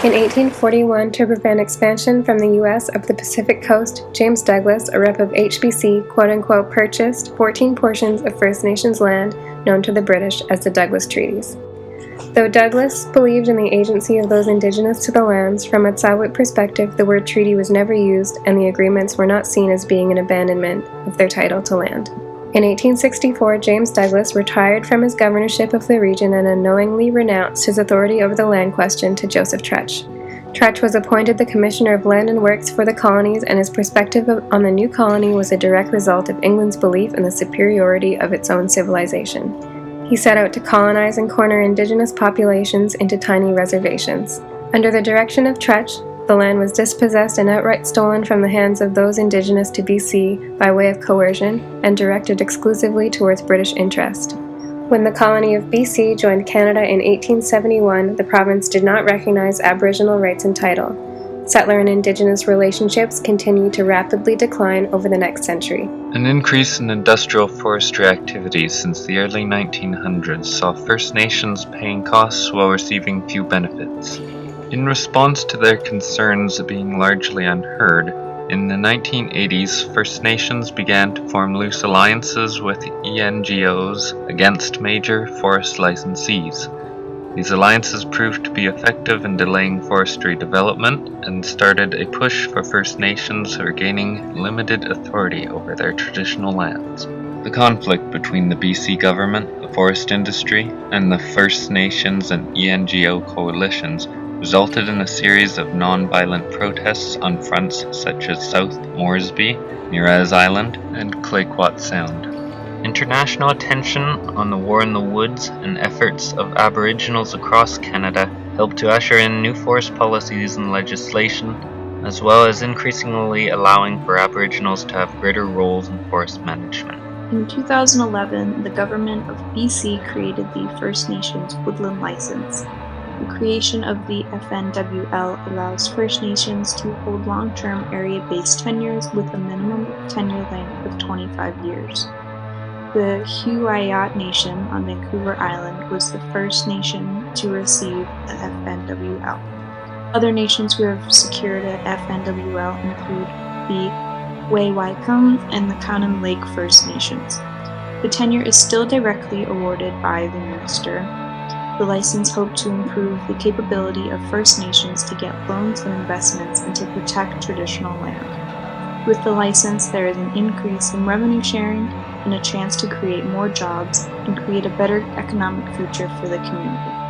In 1841, to prevent expansion from the U.S. up the Pacific coast, James Douglas, a rep of HBC, quote-unquote, purchased 14 portions of First Nations land known to the British as the Douglas Treaties. Though Douglas believed in the agency of those indigenous to the lands, from a Tsawit perspective, the word treaty was never used, and the agreements were not seen as being an abandonment of their title to land. In 1864, James Douglas retired from his governorship of the region and unknowingly renounced his authority over the land question to Joseph Tretch. Tretch was appointed the Commissioner of Land and Works for the colonies, and his perspective on the new colony was a direct result of England's belief in the superiority of its own civilization. He set out to colonize and corner indigenous populations into tiny reservations. Under the direction of Tretch, the land was dispossessed and outright stolen from the hands of those indigenous to BC by way of coercion and directed exclusively towards British interest. When the colony of BC joined Canada in 1871, the province did not recognize Aboriginal rights and title. Settler and Indigenous relationships continued to rapidly decline over the next century. An increase in industrial forestry activities since the early 1900s saw First Nations paying costs while receiving few benefits. In response to their concerns being largely unheard, in the 1980s, First Nations began to form loose alliances with ENGOs against major forest licensees. These alliances proved to be effective in delaying forestry development and started a push for First Nations regaining limited authority over their traditional lands. The conflict between the BC government, the forest industry, and the First Nations and ENGO coalitions resulted in a series of non-violent protests on fronts such as South Moresby, Murez Island, and Clayoquot Sound. International attention on the War in the Woods and efforts of Aboriginals across Canada helped to usher in new forest policies and legislation, as well as increasingly allowing for Aboriginals to have greater roles in forest management. In 2011, the government of BC created the First Nations Woodland License. The creation of the FNWL allows First Nations to hold long-term area-based tenures with a minimum tenure length of 25 years. The Huayot Nation on Vancouver Island was the first nation to receive the FNWL. Other nations who have secured a FNWL include the Wai-Waikum and the Cannon Lake First Nations. The tenure is still directly awarded by the minister. The license hoped to improve the capability of First Nations to get loans and investments and to protect traditional land. With the license, there is an increase in revenue sharing and a chance to create more jobs and create a better economic future for the community.